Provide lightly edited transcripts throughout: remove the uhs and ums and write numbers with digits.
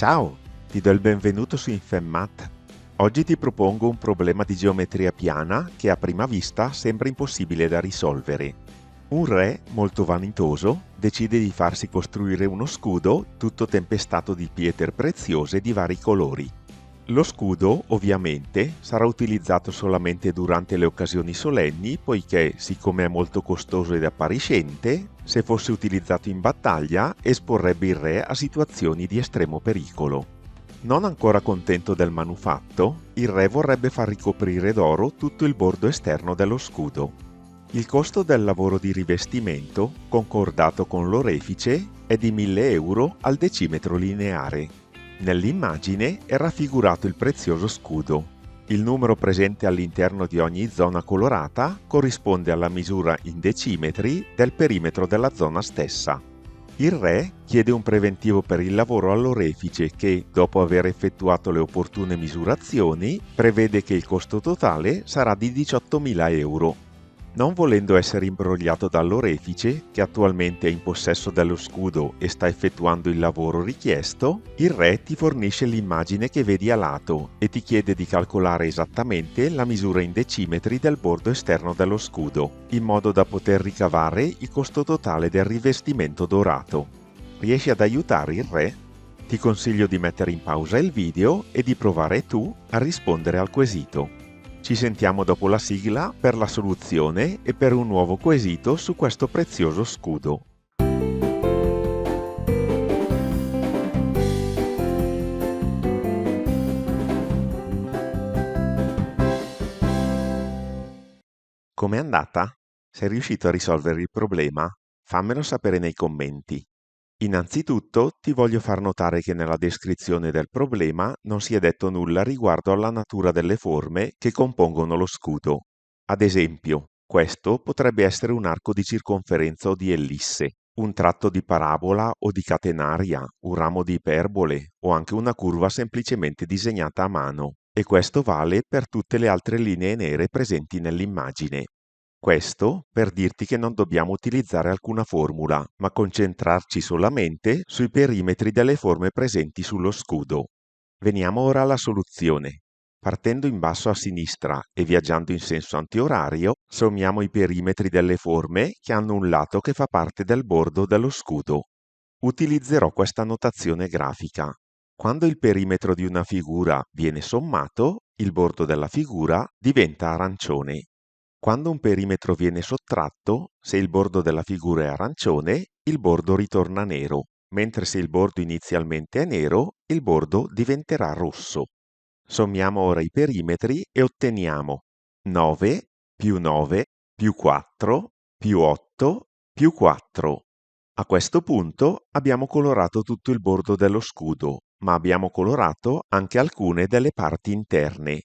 Ciao, ti do il benvenuto su InfemMath. Oggi ti propongo un problema di geometria piana che a prima vista sembra impossibile da risolvere. Un re, molto vanitoso, decide di farsi costruire uno scudo tutto tempestato di pietre preziose di vari colori. Lo scudo, ovviamente, sarà utilizzato solamente durante le occasioni solenni, poiché, siccome è molto costoso ed appariscente, se fosse utilizzato in battaglia, esporrebbe il re a situazioni di estremo pericolo. Non ancora contento del manufatto, il re vorrebbe far ricoprire d'oro tutto il bordo esterno dello scudo. Il costo del lavoro di rivestimento, concordato con l'orefice, è di 1.000 euro al decimetro lineare. Nell'immagine è raffigurato il prezioso scudo. Il numero presente all'interno di ogni zona colorata corrisponde alla misura in decimetri del perimetro della zona stessa. Il re chiede un preventivo per il lavoro all'orefice che, dopo aver effettuato le opportune misurazioni, prevede che il costo totale sarà di 18.000 euro. Non volendo essere imbrogliato dall'orefice, che attualmente è in possesso dello scudo e sta effettuando il lavoro richiesto, il re ti fornisce l'immagine che vedi a lato e ti chiede di calcolare esattamente la misura in decimetri del bordo esterno dello scudo, in modo da poter ricavare il costo totale del rivestimento dorato. Riesci ad aiutare il re? Ti consiglio di mettere in pausa il video e di provare tu a rispondere al quesito. Ci sentiamo dopo la sigla per la soluzione e per un nuovo quesito su questo prezioso scudo. Com'è andata? Sei riuscito a risolvere il problema? Fammelo sapere nei commenti. Innanzitutto ti voglio far notare che nella descrizione del problema non si è detto nulla riguardo alla natura delle forme che compongono lo scudo. Ad esempio, questo potrebbe essere un arco di circonferenza o di ellisse, un tratto di parabola o di catenaria, un ramo di iperbole o anche una curva semplicemente disegnata a mano, e questo vale per tutte le altre linee nere presenti nell'immagine. Questo per dirti che non dobbiamo utilizzare alcuna formula, ma concentrarci solamente sui perimetri delle forme presenti sullo scudo. Veniamo ora alla soluzione. Partendo in basso a sinistra e viaggiando in senso antiorario, sommiamo i perimetri delle forme che hanno un lato che fa parte del bordo dello scudo. Utilizzerò questa notazione grafica. Quando il perimetro di una figura viene sommato, il bordo della figura diventa arancione. Quando un perimetro viene sottratto, se il bordo della figura è arancione, il bordo ritorna nero, mentre se il bordo inizialmente è nero, il bordo diventerà rosso. Sommiamo ora i perimetri e otteniamo 9 più 9 più 4 più 8 più 4. A questo punto abbiamo colorato tutto il bordo dello scudo, ma abbiamo colorato anche alcune delle parti interne.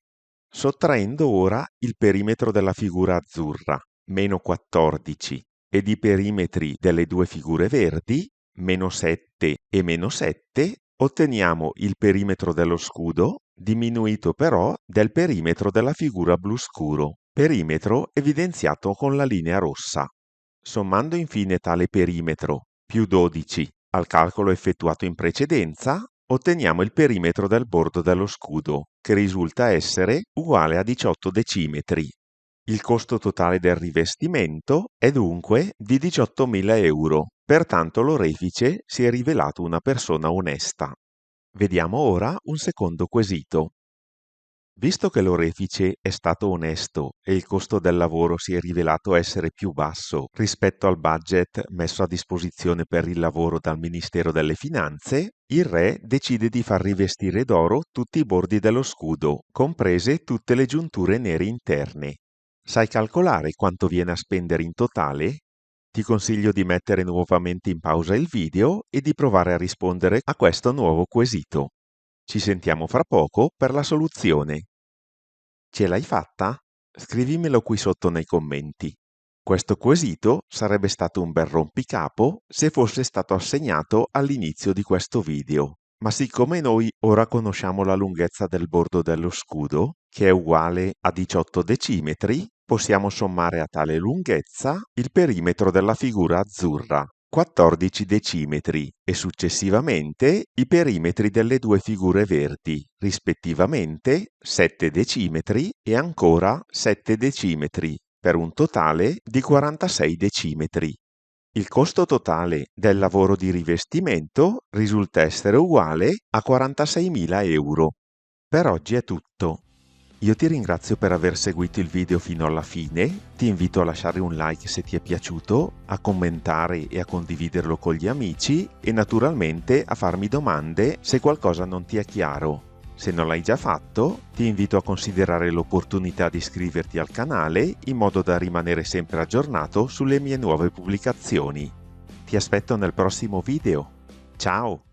Sottraendo ora il perimetro della figura azzurra, meno 14, ed i perimetri delle due figure verdi, meno 7 e meno 7, otteniamo il perimetro dello scudo, diminuito però del perimetro della figura blu scuro, perimetro evidenziato con la linea rossa. Sommando infine tale perimetro più 12 al calcolo effettuato in precedenza, otteniamo il perimetro del bordo dello scudo, che risulta essere uguale a 18 decimetri. Il costo totale del rivestimento è dunque di 18.000 euro, pertanto l'orefice si è rivelato una persona onesta. Vediamo ora un secondo quesito. Visto che l'orefice è stato onesto e il costo del lavoro si è rivelato essere più basso rispetto al budget messo a disposizione per il lavoro dal Ministero delle Finanze, il re decide di far rivestire d'oro tutti i bordi dello scudo, comprese tutte le giunture nere interne. Sai calcolare quanto viene a spendere in totale? Ti consiglio di mettere nuovamente in pausa il video e di provare a rispondere a questo nuovo quesito. Ci sentiamo fra poco per la soluzione. Ce l'hai fatta? Scrivimelo qui sotto nei commenti. Questo quesito sarebbe stato un bel rompicapo se fosse stato assegnato all'inizio di questo video. Ma siccome noi ora conosciamo la lunghezza del bordo dello scudo, che è uguale a 18 decimetri, possiamo sommare a tale lunghezza il perimetro della figura azzurra, 14 decimetri e successivamente i perimetri delle due figure verdi, rispettivamente 7 decimetri e ancora 7 decimetri, per un totale di 46 decimetri. Il costo totale del lavoro di rivestimento risulta essere uguale a 46.000 euro. Per oggi è tutto. Io ti ringrazio per aver seguito il video fino alla fine, ti invito a lasciare un like se ti è piaciuto, a commentare e a condividerlo con gli amici e naturalmente a farmi domande se qualcosa non ti è chiaro. Se non l'hai già fatto, ti invito a considerare l'opportunità di iscriverti al canale in modo da rimanere sempre aggiornato sulle mie nuove pubblicazioni. Ti aspetto nel prossimo video. Ciao!